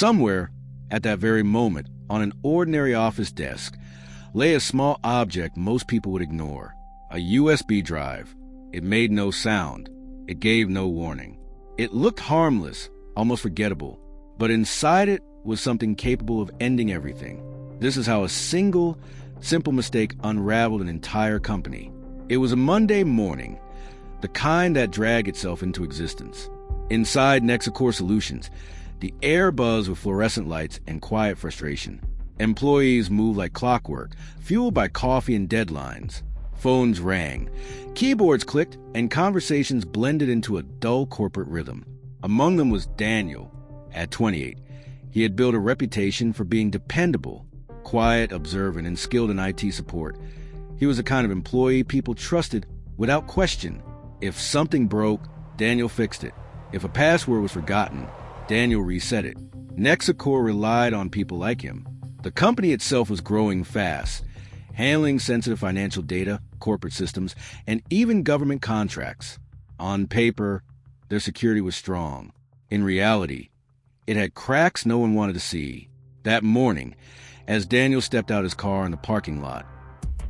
Somewhere, at that very moment, on an ordinary office desk, lay a small object most people would ignore, a USB drive. It made no sound. It gave no warning. It looked harmless, almost forgettable, but inside it was something capable of ending everything. This is how a single, simple mistake unraveled an entire company. It was a Monday morning, the kind that dragged itself into existence. Inside Nexacore Solutions, the air buzzed with fluorescent lights and quiet frustration. Employees moved like clockwork, fueled by coffee and deadlines. Phones rang, keyboards clicked, and conversations blended into a dull corporate rhythm. Among them was Daniel. At 28, he had built a reputation for being dependable, quiet, observant, and skilled in IT support. He was the kind of employee people trusted without question. If something broke, Daniel fixed it. If a password was forgotten, Daniel reset it. Nexacore relied on people like him. The company itself was growing fast, handling sensitive financial data, corporate systems, and even government contracts. On paper, their security was strong. In reality, it had cracks no one wanted to see. That morning, as Daniel stepped out his car in the parking lot,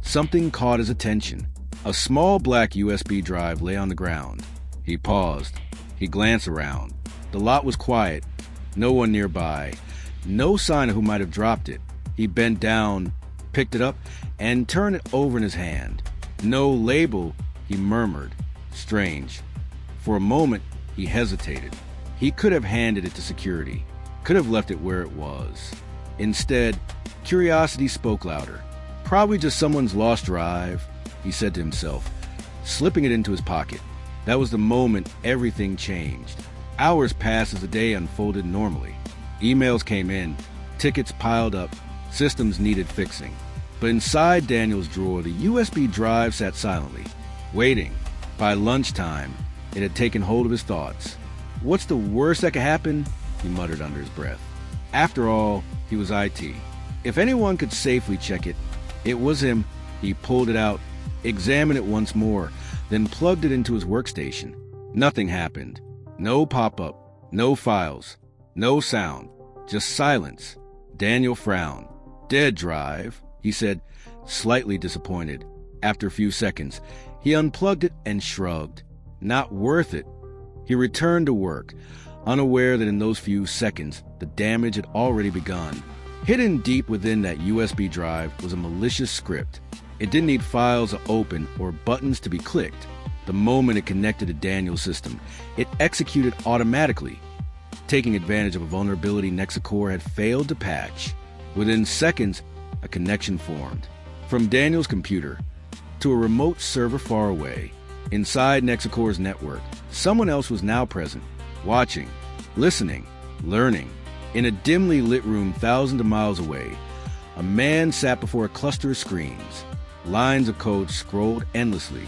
something caught his attention. A small black USB drive lay on the ground. He paused. He glanced around. The lot was quiet. No one nearby. No sign of who might have dropped it. He bent down, picked it up, and turned it over in his hand. No label, he murmured. Strange. For a moment, he hesitated. He could have handed it to security, could have left it where it was. Instead, curiosity spoke louder. Probably just someone's lost drive, he said to himself, slipping it into his pocket. That was the moment everything changed. Hours passed as the day unfolded normally. Emails came in, tickets piled up, systems needed fixing. But inside Daniel's drawer, the USB drive sat silently, waiting. By lunchtime, it had taken hold of his thoughts. What's the worst that could happen? He muttered under his breath. After all, he was IT. If anyone could safely check it, it was him. He pulled it out, examined it once more, then plugged it into his workstation. Nothing happened. No pop-up, no files, no sound, just silence. Daniel frowned. Dead drive, he said, slightly disappointed. After a few seconds, he unplugged it and shrugged. Not worth it. He returned to work, unaware that in those few seconds, the damage had already begun. Hidden deep within that USB drive was a malicious script. It didn't need files to open or buttons to be clicked. The moment it connected to Daniel's system, it executed automatically, taking advantage of a vulnerability Nexacore had failed to patch. Within seconds, a connection formed. From Daniel's computer to a remote server far away, inside Nexacore's network, someone else was now present, watching, listening, learning. In a dimly lit room thousands of miles away, a man sat before a cluster of screens. Lines of code scrolled endlessly.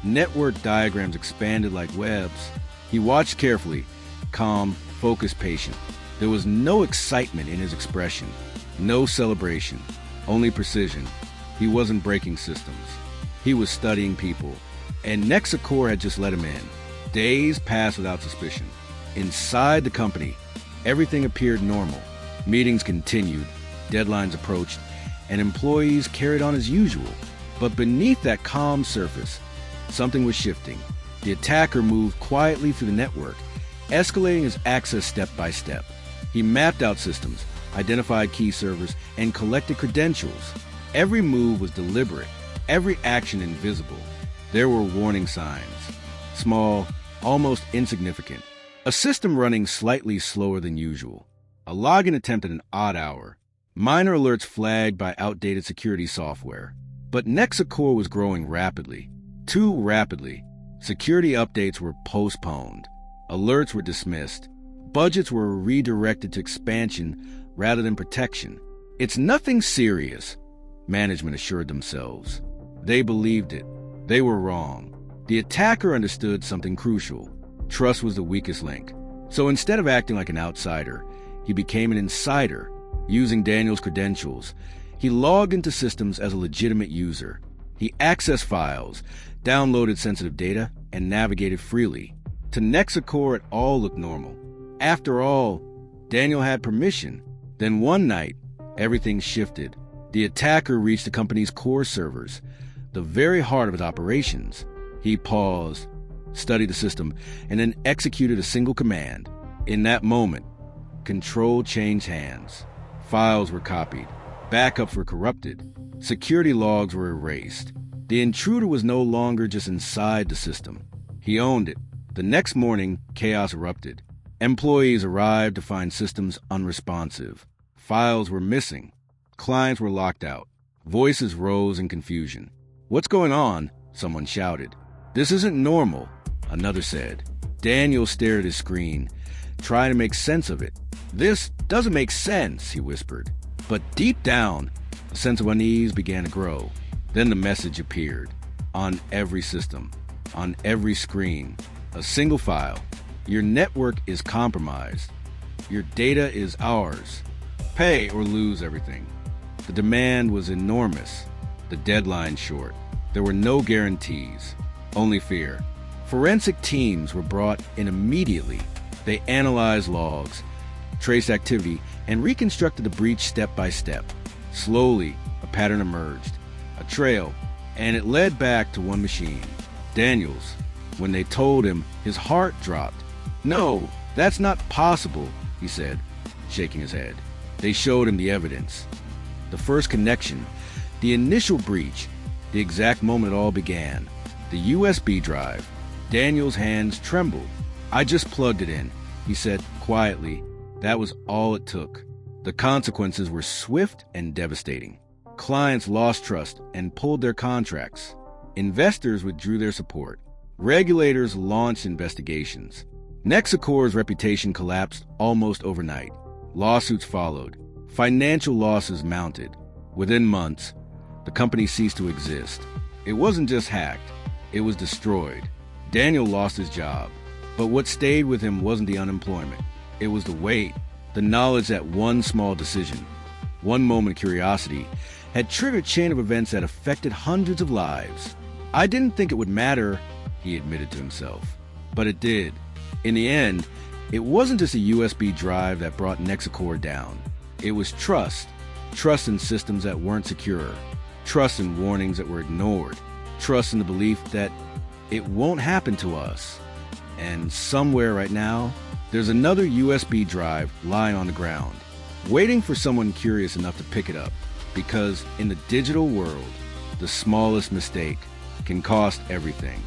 Network diagrams expanded like webs. He watched carefully, calm, focused, patient. There was no excitement in his expression, no celebration, only precision. He wasn't breaking systems. He was studying people, and Nexacore had just let him in. Days passed without suspicion. Inside the company, everything appeared normal. Meetings continued, deadlines approached, and employees carried on as usual. But beneath that calm surface, something was shifting. The attacker moved quietly through the network, escalating his access step by step. He mapped out systems, identified key servers, and collected credentials. Every move was deliberate, every action invisible. There were warning signs, small, almost insignificant. A system running slightly slower than usual. A login attempt at an odd hour. Minor alerts flagged by outdated security software. But Nexacore was growing rapidly. Too rapidly. Security updates were postponed. Alerts were dismissed. Budgets were redirected to expansion rather than protection. It's nothing serious, management assured themselves. They believed it. They were wrong. The attacker understood something crucial. Trust was the weakest link. So instead of acting like an outsider, he became an insider. Using Daniel's credentials, he logged into systems as a legitimate user. He accessed files, downloaded sensitive data, and navigated freely. To Nexacore, it all looked normal. After all, Daniel had permission. Then one night, everything shifted. The attacker reached the company's core servers, the very heart of its operations. He paused, studied the system, and then executed a single command. In that moment, control changed hands. Files were copied. Backups were corrupted. Security logs were erased. The intruder was no longer just inside the system. He owned it. The next morning, chaos erupted. Employees arrived to find systems unresponsive. Files were missing. Clients were locked out. Voices rose in confusion. "What's going on?" someone shouted. "This isn't normal," another said. Daniel stared at his screen, trying to make sense of it. "This doesn't make sense," he whispered. But deep down, a sense of unease began to grow. Then the message appeared. On every system, on every screen, a single file. "Your network is compromised. Your data is ours. Pay or lose everything." The demand was enormous, the deadline short. There were no guarantees, only fear. Forensic teams were brought in immediately. They analyzed logs, traced activity, and reconstructed the breach step by step. Slowly, a pattern emerged, a trail, and it led back to one machine, Daniel's. When they told him, his heart dropped. "No, that's not possible," he said, shaking his head. They showed him the evidence. The first connection, the initial breach, the exact moment it all began. The USB drive. Daniel's hands trembled. "I just plugged it in," he said quietly. That was all it took. The consequences were swift and devastating. Clients lost trust and pulled their contracts. Investors withdrew their support. Regulators launched investigations. Nexacor's reputation collapsed almost overnight. Lawsuits followed. Financial losses mounted. Within months, the company ceased to exist. It wasn't just hacked, it was destroyed. Daniel lost his job. But what stayed with him wasn't the unemployment. It was the weight, the knowledge that one small decision, one moment of curiosity, had triggered a chain of events that affected hundreds of lives. "I didn't think it would matter," he admitted to himself. But it did. In the end, it wasn't just a USB drive that brought Nexacor down. It was trust. Trust in systems that weren't secure. Trust in warnings that were ignored. Trust in the belief that it won't happen to us. And somewhere right now, there's another USB drive lying on the ground, waiting for someone curious enough to pick it up. Because in the digital world, the smallest mistake can cost everything.